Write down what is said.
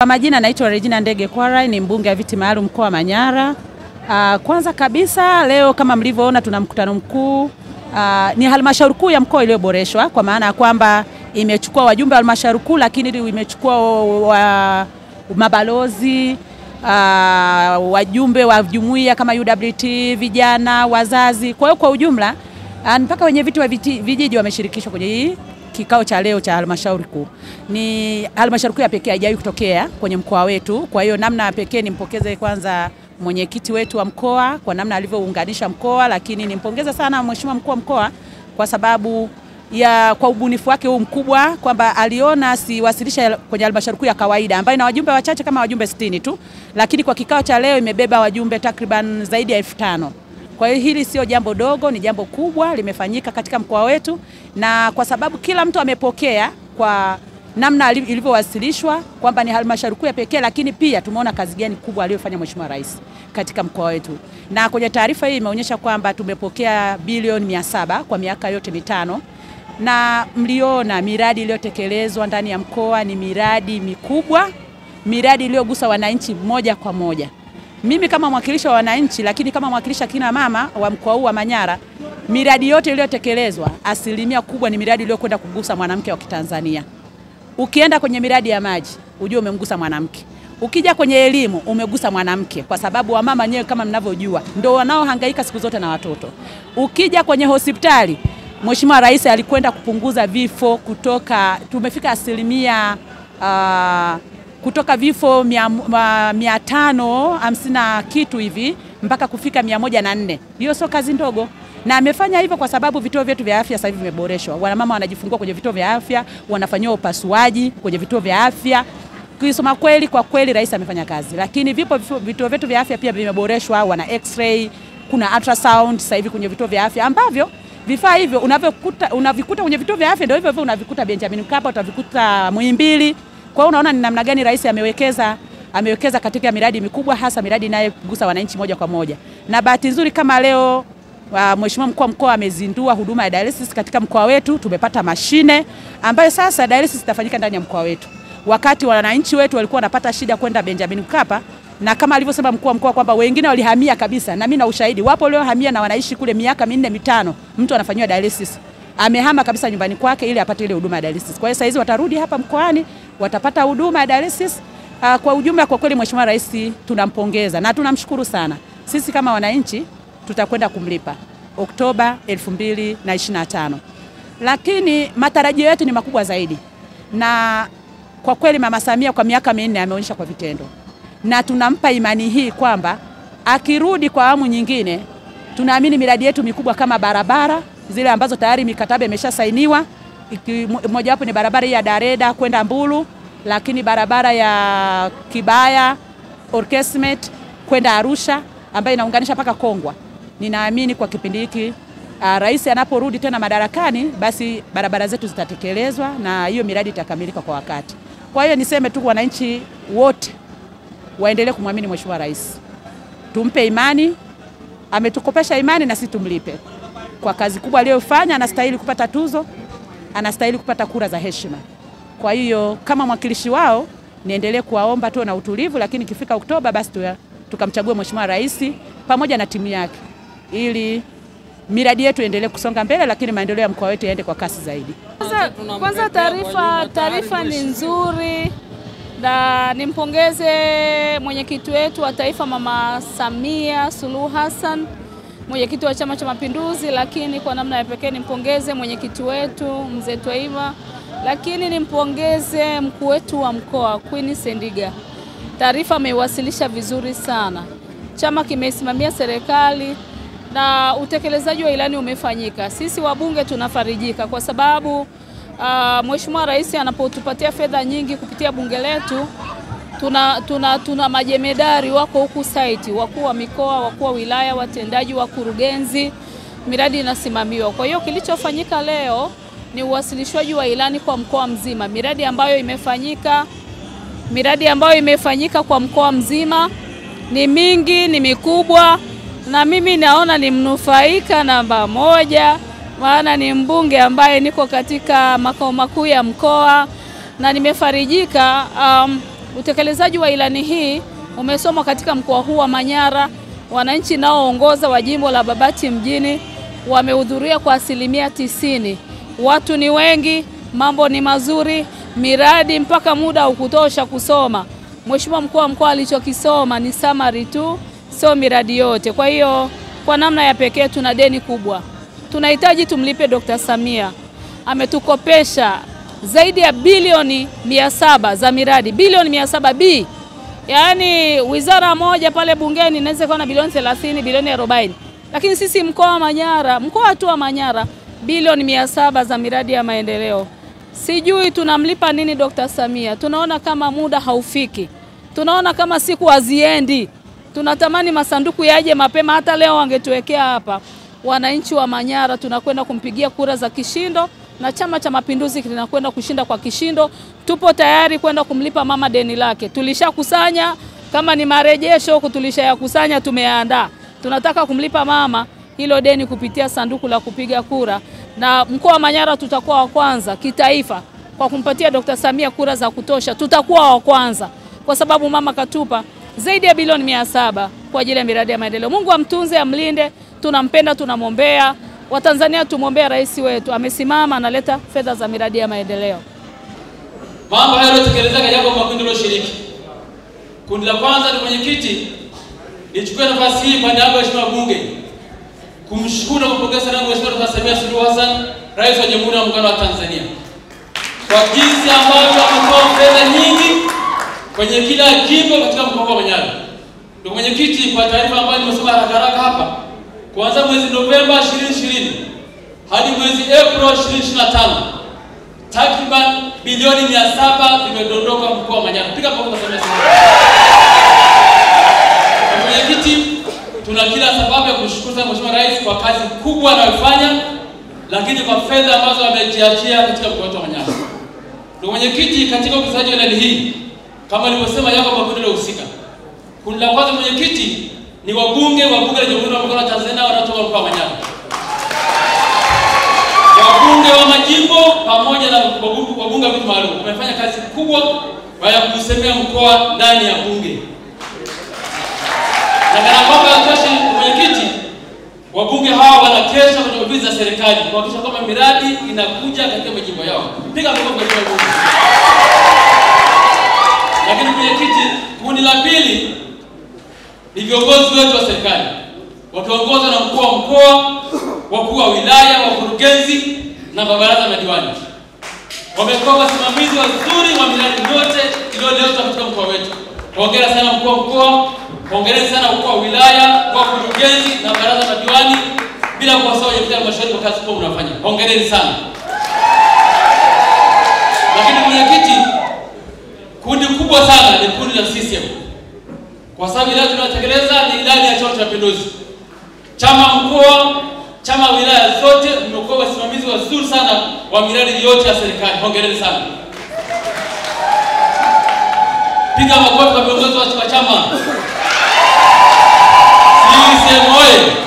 Kwa majina naitwa Regina Ndege Kwarai, ni mbunge wa viti maalum mkoa wa Manyara. Kwanza kabisa leo kama mlivyoona tuna mkutano mkuu. Ni halmashauri kuu ya mkoa iliyoboreshwa kwa maana ya kwamba imechukua wajumbe wa halmashauri kuu, lakini imechukua mabalozi, wajumbe wa jumuiya kama UWT, vijana, wazazi. Kwa hiyo kwa ujumla mpaka wenye viti wa vijiji wameshirikishwa kwenye hii kikao cha leo cha halmashauri kuu. Ni halmashauri kuu ya pekee haijawahi kutokea kwenye mkoa wetu. Kwa hiyo namna pekee nimpokeze kwanza mwenyekiti wetu wa mkoa kwa namna alivyounganisha mkoa, lakini nimpongeza sana mheshimiwa mkuu wa mkoa kwa sababu kwa ubunifu wake huu mkubwa kwamba aliona siwasilisha kwenye halmashauri kuu ya kawaida ambayo ina wajumbe wachache kama wajumbe 60 tu, lakini kwa kikao cha leo imebeba wajumbe takriban zaidi ya 5000. Kwa hiyo hili sio jambo dogo, ni jambo kubwa limefanyika katika mkoa wetu, na kwa sababu kila mtu amepokea kwa namna ilivyowasilishwa kwamba ni halmashauri kuu ya pekee, lakini pia tumeona kazi gani kubwa aliyofanya Mheshimiwa Rais katika mkoa wetu. Na kwenye taarifa hii imeonyesha kwamba tumepokea bilioni 700 kwa miaka yote mitano, na mliona miradi iliyotekelezwa ndani ya mkoa ni miradi mikubwa, miradi iliyogusa wananchi moja kwa moja. Mimi kama mwakilishi wa wananchi, lakini kama mwakilishi kina mama wa mkoa huu wa Manyara, miradi yote iliyotekelezwa asilimia kubwa ni miradi iliyokwenda kugusa mwanamke wa Kitanzania. Ukienda kwenye miradi ya maji, ujue umemgusa mwanamke. Ukija kwenye elimu, umegusa mwanamke kwa sababu wamama wenyewe kama mnavyojua ndio wanaohangaika siku zote na watoto. Ukija kwenye hospitali, Mheshimiwa Rais alikwenda kupunguza vifo tumefika asilimia kutoka vifo 550 kitu hivi mpaka kufika 104. Hiyo sio kazi ndogo. Na amefanya hivyo kwa sababu vituo vyetu vya afya sasa hivi vimeboreshwa. Wanamama wanajifungua kwenye vituo vya afya, wanafanywa upasuaji kwenye vituo vya afya. Kusema kweli, kwa kweli Rais amefanya kazi. Lakini vituo vyetu vya afya pia vimeboreshwa, wana x-ray, kuna ultrasound sasa hivi kwenye vituo vya afya ambavyo vifaa hivyo unavikuta kwenye vituo vya afya, ndio hivyo unavikuta Benjamin Mkapa, utavikuta Muhimbili. Kwa hiyo unaona ni namna gani Rais amewekeza katika miradi mikubwa, hasa miradi inayogusa wananchi moja kwa moja. Na bahati nzuri kama leo Mheshimiwa mkuu wa mkoa amezindua huduma ya dialysis katika mkoa wetu. Tumepata mashine ambayo sasa dialysis itafanyika ndani ya mkoa wetu. Wakati wananchi wetu walikuwa wanapata shida kwenda Benjamin Mkapa, na kama alivyosema mkuu wa mkoa kwamba wengine walihamia kabisa, na mimi na ushahidi wapo waliohamia na wanaishi kule miaka 4-5, mtu anafanywa dialysis. Amehama kabisa nyumbani kwake ili apate ile huduma ya dialysis. Kwa hiyo sasa hizi watarudi hapa mkoani, watapata huduma ya dialysis. Kwa ujumla kwa kweli Mheshimiwa Rais tunampongeza na tunamshukuru sana. Sisi kama wananchi tutakwenda kumlipa Oktoba 2025. Lakini matarajio yetu ni makubwa zaidi. Na kwa kweli Mama Samia kwa miaka 4 ameonyesha kwa vitendo. Na tunampa imani hii kwamba akirudi kwa awamu nyingine, tunaamini miradi yetu mikubwa kama barabara zile ambazo tayari mikataba imeshasainiwa, moja wapo ni barabara ya Dareda kwenda Mbulu, lakini barabara ya Kibaya Orkesmet kwenda Arusha ambayo inaunganisha mpaka Kongwa. Ninaamini kwa kipindi hiki Rais anaporudi tena madarakani, basi barabara zetu zitatekelezwa na hiyo miradi itakamilika kwa wakati. Kwa hiyo niseme tu wananchi wote waendelee kumwamini Mheshimiwa Rais. Tumpe imani, ametukopesha imani na sisi tumlipe. Kwa kazi kubwa aliyofanya anastahili kupata tuzo, anastahili kupata kura za heshima. Kwa hiyo kama mwakilishi wao niendelee kuwaomba tu na utulivu, lakini ikifika Oktoba basi tukamchague Mheshimiwa Rais pamoja na timu yake ili miradi yetu endelee kusonga mbele, lakini maendeleo ya mkoa wetu yaende kwa kasi zaidi. Kwanza taarifa ni nzuri, na nimpongeze mwenyekiti wetu wa taifa Mama Samia Suluhu Hassan, mwenyekiti wa Chama cha Mapinduzi, lakini kwa namna ya pekee nimpongeze mwenyekiti wetu Mzee Twaiba, lakini nimpongeze mkuu wetu wa mkoa Queen Sendiga. Taarifa ameiwasilisha vizuri sana. Chama kimesimamia serikali na utekelezaji wa ilani umefanyika. Sisi wabunge tunafarijika kwa sababu Mheshimiwa Rais anapotupatia fedha nyingi kupitia bunge letu, tuna majemedari wako huku site, wakuu wa mikoa, wakuu wa wilaya, watendaji, wakurugenzi, miradi inasimamiwa. Kwa hiyo kilichofanyika leo ni uwasilishwaji wa ilani kwa mkoa mzima. Miradi ambayo imefanyika kwa mkoa mzima ni mingi, ni mikubwa, na mimi naona ni mnufaika namba 1, maana ni mbunge ambaye niko katika makao makuu ya mkoa, na nimefarijika Utekelezaji wa ilani hii umesomwa katika mkoa huu wa Manyara. Wananchi naoongoza wa jimbo la Babati mjini wamehudhuria kwa 90%. Watu ni wengi, mambo ni mazuri, miradi mpaka muda ukutosha kusoma. Mheshimiwa mkuu wa mkoa alichokisoma ni summary tu, sio miradi yote. Kwa hiyo kwa namna ya pekee tuna deni kubwa. Tunahitaji tumlipe Dr. Samia. Ametukopesha zaidi ya bilioni 700 za miradi, bilioni 700B. Yaani wizara moja pale bungeni inaweza kuwa na bilioni 30, bilioni 40. Lakini sisi mkoa wa Manyara, mkoa tu wa Manyara, bilioni 700 za miradi ya maendeleo. Sijui tunamlipa nini Dr. Samia. Tunaona kama muda haufiki. Tunaona kama siku haziendi. Tunatamani masanduku yaje mapema, hata leo wangetuwekea hapa. Wananchi wa Manyara tunakwenda kumpigia kura za kishindo na Chama cha Mapinduzi kinakwenda kushinda kwa kishindo. Tupo tayari kwenda kumlipa mama deni lake. Tulishakusanya, kama ni marejesho huko tulishayakusanya, tumeandaa. Tunataka kumlipa mama hilo deni kupitia sanduku la kupiga kura, na mkoa wa Manyara tutakuwa wa kwanza kitaifa kwa kumpatia Dr. Samia kura za kutosha. Tutakuwa wa kwanza kwa sababu mama katupa zaidi ya bilioni 700 kwa ajili ya miradi ya maendeleo. Mungu amtunze, amlinde, tunampenda, tunamwombea. Watanzania tumwombea rais wetu, amesimama analeta fedha za miradi ya maendeleo. Mambo hayo yanatekelezeka jambo kwa kundi loshiriki. Kundi la kwanza ni mwenyekiti. Nichukue nafasi hii kwa niaba ya Mheshimiwa Bunge kumshukuru na kumpongeza sana Mheshimiwa Dr. Samia Suluhu Hassan, Rais wa Jamhuri ya Muungano wa Tanzania, kwa jinsi ambavyo ametoa fedha nyingi kwenye kila jimbo katika mkoa wa Manyara. Ndio mwenyekiti, kwa taarifa ambayo nimesoma haraka hapa, kuanzia mwezi Novemba 2020 hadi mwezi April 2025 takriban bilioni 700 zimedondoka mkoa wa Manyara. Piga makofi kwa Samia Suluhu. Mwenyekiti, tuna kila sababu ya kushukuru sana Mheshimiwa Rais kwa kazi kubwa anayofanya, lakini kwa fedha ambazo amejiachia katika mkoa wa Manyara. Ndio mwenyekiti, katika ukisaji wa ilani hii kama nilivyosema yako makundi yanayohusika. Kundi la kwanza mwenyekiti ni wabunge wa Bunge la Jamhuri ya Muungano wa Tanzania wanatoka mkoa wa Manyara. Wabunge wa majimbo pamoja na wabunge wa vitu maalum wamefanya kazi kubwa ya kusemea mkoa ndani ya bunge. Na kana kwamba atoshi mwenyekiti, wabunge hawa wanakesha kwenye ofisi za serikali kuhakikisha kwamba miradi inakuja katika majimbo yao. Piga makofi kwa bunge. Lakini mwenyekiti, kundi la pili ni viongozi wetu wa serikali wakiongozwa na mkuu wa mkoa, wakuu wa wilaya, wakurugenzi na mabaraza na madiwani. Wamekuwa wasimamizi wazuri wa miradi yote iliyoletwa katika mkoa wetu. Hongera sana mkuu wa mkoa, hongera sana mkuu wa wilaya, wakurugenzi na baraza na madiwani, bila kuwasahau wenyekiti wa halmashauri kwa kazi kubwa mnafanya. Hongereni sana. Lakini mwenyekiti, kundi kubwa sana ni kundi la CCM. Kwa sababu ilani tunayotekeleza ni ilani ya Chama cha Mapinduzi. Chama mkoa, chama wilaya zote mmekuwa wasimamizi wazuri sana wa miradi yote ya serikali. Hongereni sana. Piga makofi kwa viongozi wa chama. CCM oye!